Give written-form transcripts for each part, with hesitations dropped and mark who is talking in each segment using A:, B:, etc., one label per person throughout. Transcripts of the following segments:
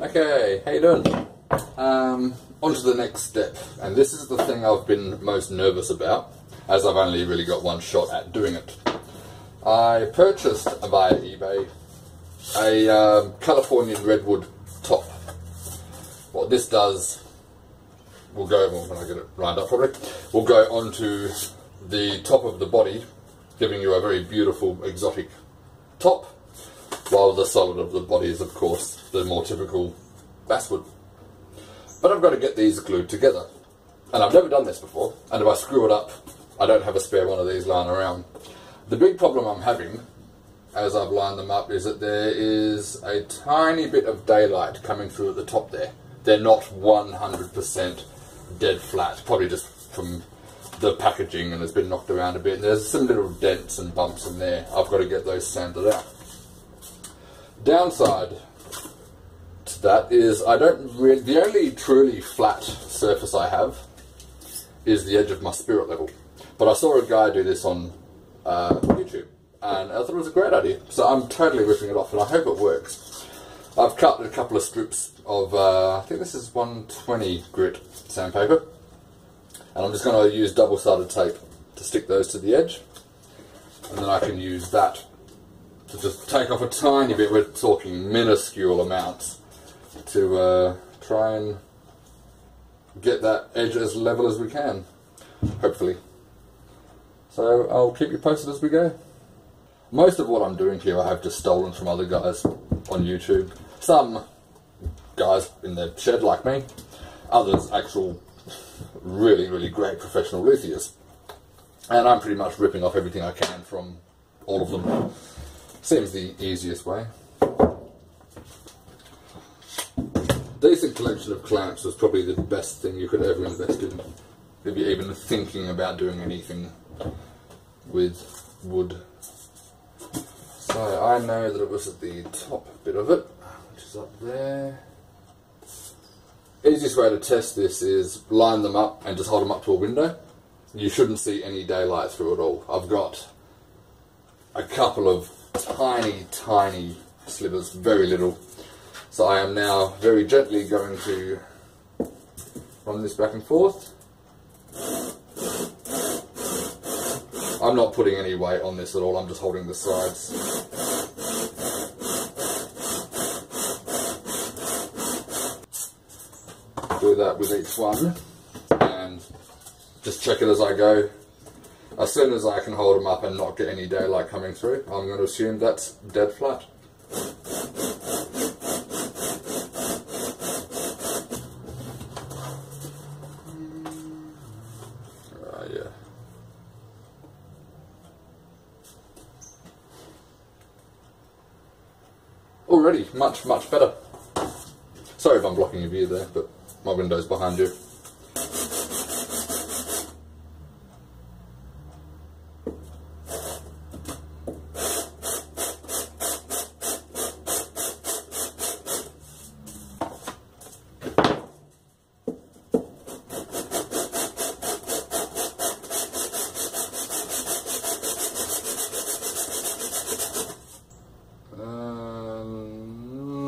A: Okay, how you doing? On to the next step, and this is the thing I've been most nervous about, as I've only really got one shot at doing it. I purchased via eBay a Californian redwood top. What this does, will go, well, when I get it lined up probably, will go onto the top of the body, giving you a very beautiful exotic top, while the solid of the body is of course the more typical basswood. But I've got to get these glued together, and I've never done this before, and if I screw it up I don't have a spare one of these lying around. The big problem I'm having as I've lined them up is that there is a tiny bit of daylight coming through at the top there. They're not 100% dead flat, probably just from the packaging and has been knocked around a bit, and there's some little dents and bumps in there. I've got to get those sanded out. Downside to that is I don't really, the only truly flat surface I have is the edge of my spirit level. But I saw a guy do this on YouTube and I thought it was a great idea, so I'm totally ripping it off and I hope it works. I've cut a couple of strips of, I think this is 120 grit sandpaper, and I'm just going to use double-sided tape to stick those to the edge, and then I can use that to just take off a tiny bit, we're talking minuscule amounts, to try and get that edge as level as we can, hopefully. So I'll keep you posted as we go. Most of what I'm doing here I have just stolen from other guys on YouTube. Some guys in their shed like me, others actual really great professional luthiers. And I'm pretty much ripping off everything I can from all of them. Seems the easiest way. Decent collection of clamps was probably the best thing you could ever invest in, if you're even thinking about doing anything with wood. So I know that it was at the top bit of it, which is up there. Easiest way to test this is line them up and just hold them up to a window. You shouldn't see any daylight through it all. I've got a couple of tiny slivers, very little. So I am now very gently going to run this back and forth. I'm not putting any weight on this at all, I'm just holding the sides. Do that with each one and just check it as I go. As soon as I can hold them up and not get any daylight coming through, I'm going to assume that's dead flat. Yeah. Already much better. Sorry if I'm blocking your view there, but my window's behind you.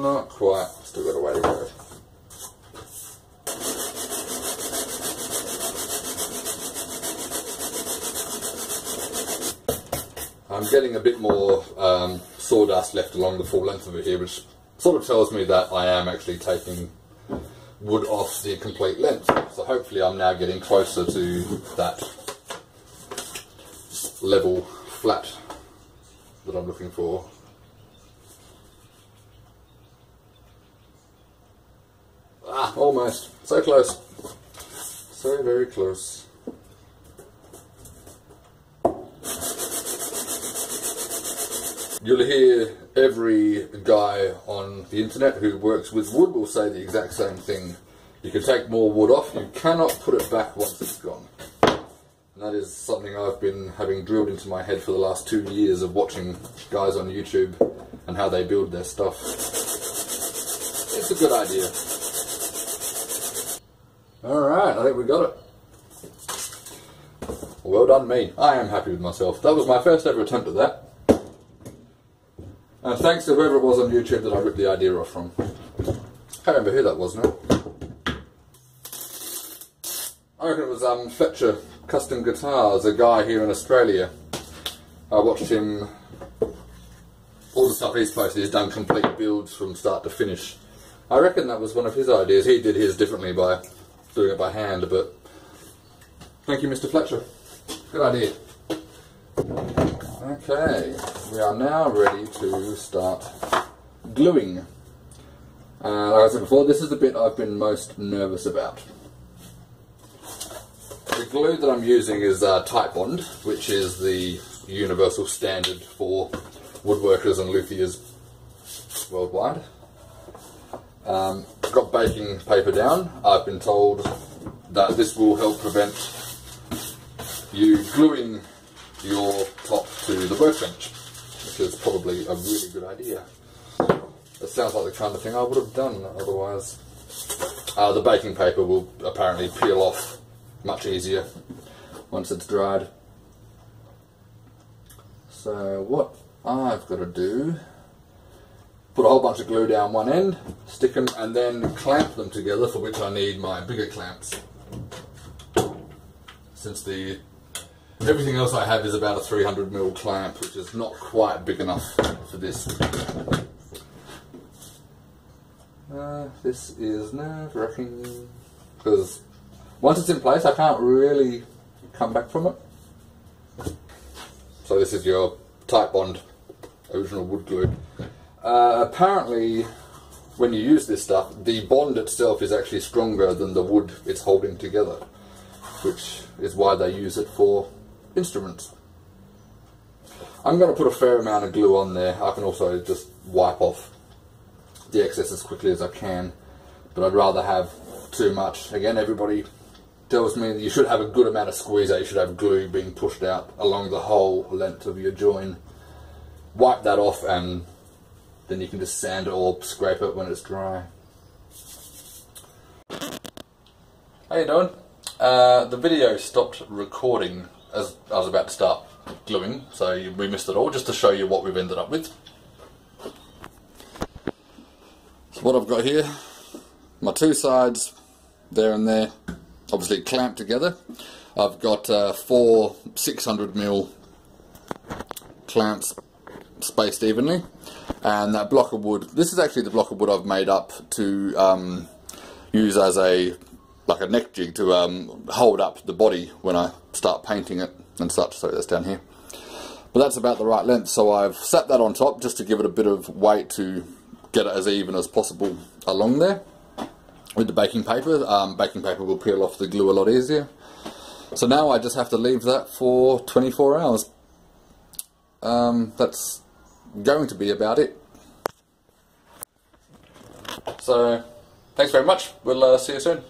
A: Not quite, still got a way to go. I'm getting a bit more sawdust left along the full length of it here, which sort of tells me that I am actually taking wood off the complete length. So hopefully I'm now getting closer to that level flat that I'm looking for. Ah, almost. So close. So very close. You'll hear every guy on the internet who works with wood will say the exact same thing. You can take more wood off, you cannot put it back once it's gone. And that is something I've been having drilled into my head for the last 2 years of watching guys on YouTube and how they build their stuff. It's a good idea. Alright, I think we got it. Well done me. I am happy with myself. That was my first ever attempt at that. And thanks to whoever it was on YouTube that I ripped the idea off from. Can't remember who that was now. I reckon it was Fletcher Custom Guitars, a guy here in Australia. I watched him, all the stuff he's posted, he's done complete builds from start to finish. I reckon that was one of his ideas. He did his differently by doing it by hand, but thank you, Mr. Fletcher. Good idea. Okay, we are now ready to start gluing. Like I said before, this is the bit I've been most nervous about. The glue that I'm using is Titebond, which is the universal standard for woodworkers and luthiers worldwide. Got baking paper down. I've been told that this will help prevent you gluing your top to the workbench, which is probably a really good idea. It sounds like the kind of thing I would have done otherwise. The baking paper will apparently peel off much easier once it's dried. So what I've got to do, put a whole bunch of glue down one end, stick them, and then clamp them together, for which I need my bigger clamps. Since everything else I have is about a 300mm clamp, which is not quite big enough for this. This is nerve-wracking, because once it's in place I can't really come back from it. So this is your Titebond original wood glue. Apparently when you use this stuff, the bond itself is actually stronger than the wood it's holding together, which is why they use it for instruments. I'm going to put a fair amount of glue on there. I can also just wipe off the excess as quickly as I can, but I'd rather have too much. Again, everybody tells me that you should have a good amount of squeeze out. You should have glue being pushed out along the whole length of your join. Wipe that off and then you can just sand it or scrape it when it's dry. How you doing? The video stopped recording as I was about to start gluing, so we missed it all, just to show you what we've ended up with. So what I've got here, my two sides, there and there, obviously clamped together. I've got 4 600mm clamps spaced evenly, and that block of wood, this is actually the block of wood I've made up to use as a neck jig to hold up the body when I start painting it and such. So that's down here, but that's about the right length, so I've sat that on top just to give it a bit of weight to get it as even as possible along there. With the baking paper, baking paper will peel off the glue a lot easier. So now I just have to leave that for 24 hours. That's going to be about it. So thanks very much, we'll see you soon.